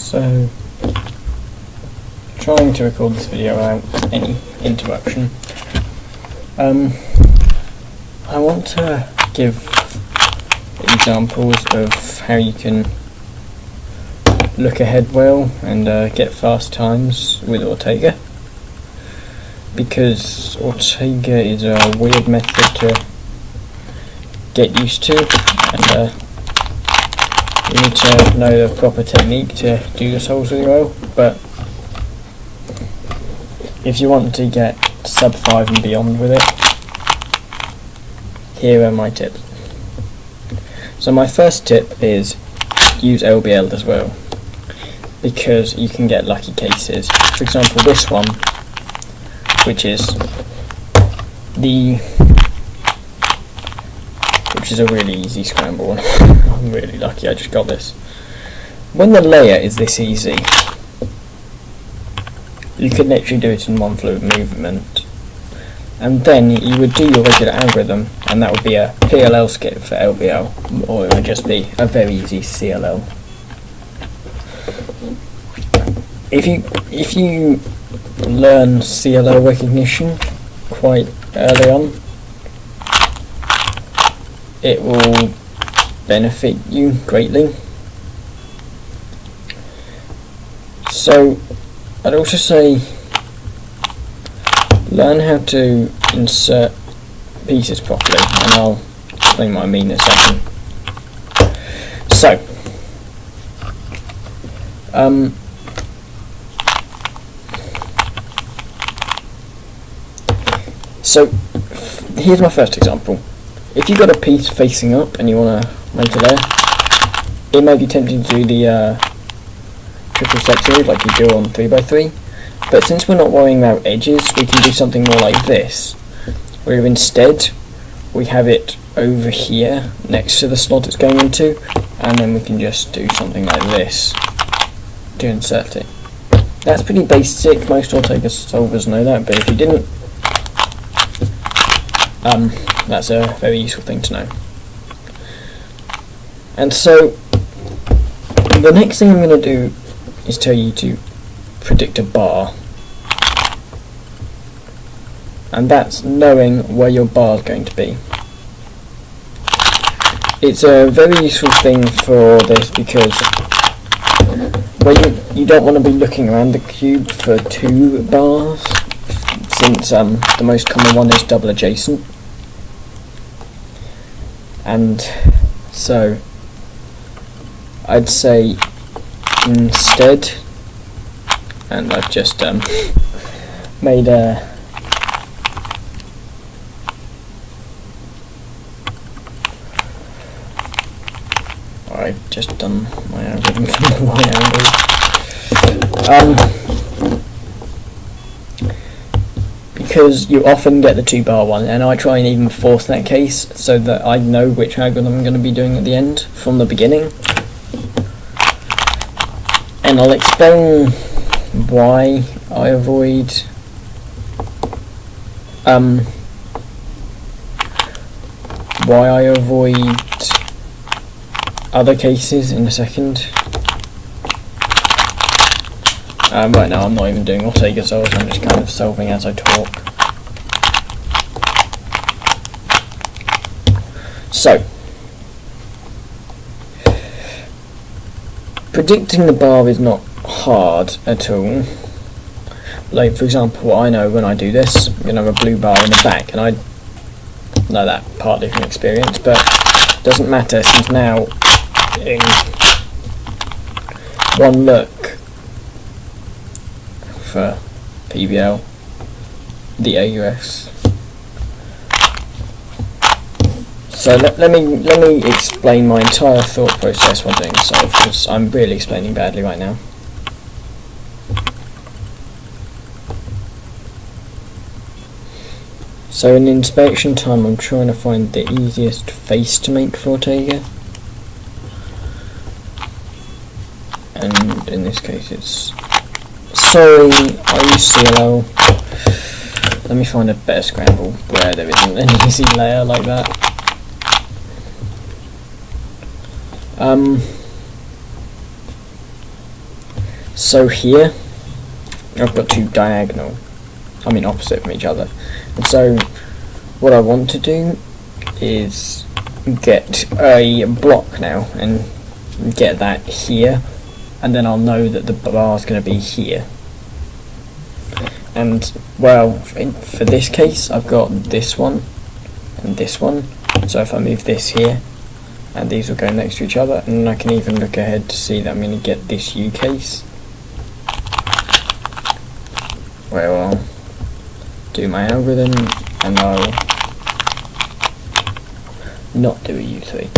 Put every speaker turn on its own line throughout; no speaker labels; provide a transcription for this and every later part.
So, trying to record this video without any interruption. I want to give examples of how you can look ahead well and get fast times with Ortega, because Ortega is a weird method to get used to, and you need to know the proper technique to do the souls really well. But if you want to get sub 5 and beyond with it, here are my tips. So my first tip is use LBL as well, because you can get lucky cases. For example, this one, which is a really easy scramble. I'm really lucky I just got this. When the layer is this easy, you could literally do it in one fluid movement, and then you would do your regular algorithm, and that would be a PLL skip for LBL, or it would just be a very easy CLL. If you learn CLL recognition quite early on, it will benefit you greatly. So I'd also say learn how to insert pieces properly, and I'll explain what I mean in a second. So here's my first example. If you've got a piece facing up and you want to make a layer, it may be tempting to do the triple sector like you do on 3x3, but since we're not worrying about edges, we can do something more like this, where instead we have it over here next to the slot it's going into, and then we can just do something like this to insert it. That's pretty basic, most Ortega solvers know that, but if you didn't, that's a very useful thing to know. And so the next thing I'm going to do is tell you to predict a bar, and that's knowing where your bar is going to be. It's a very useful thing for this because when you don't want to be looking around the cube for 2 bars, since the most common one is double adjacent. And so I'd say instead, and I've just made a I've just done my algorithm from the right angle. Because you often get the 2-bar one, and I try and even force that case so that I know which algorithm I'm going to be doing at the end from the beginning. And I'll explain why I avoid other cases in a second. Right now I'm not even doing Ortega solves, I'm just kind of solving as I talk. So, predicting the bar is not hard at all. Like, for example, I know when I do this, I'm going to have a blue bar in the back, and I know that partly from experience, but it doesn't matter, since now in one look for PBL, the AUS. So let me explain my entire thought process while doing the solve, because I'm really explaining badly right now. So in inspection time, I'm trying to find the easiest face to make for Ortega, and in this case it's sorry, I use CLL. Let me find a better scramble where there isn't an easy layer like that. So here, I've got two diagonal, opposite from each other. And so, what I want to do is get a block now and get that here, and then I'll know that the bar's going to be here. And well, for this case, I've got this one and this one. So if I move this here, and these will go next to each other, and I can even look ahead to see that I'm going to get this U case. Where I'll do my algorithm, and I'll not do a U3.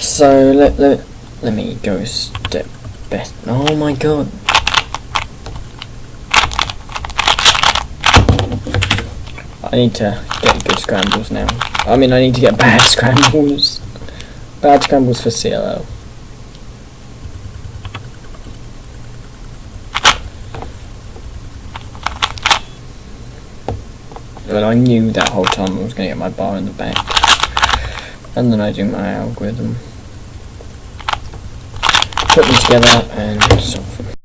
So let me go a step best. Oh my god. I need to get good scrambles now. I need to get bad scrambles. Bad scrambles for CLL. But I knew that whole time I was going to get my bar in the back. And then I do my algorithm. Put them together and solve them.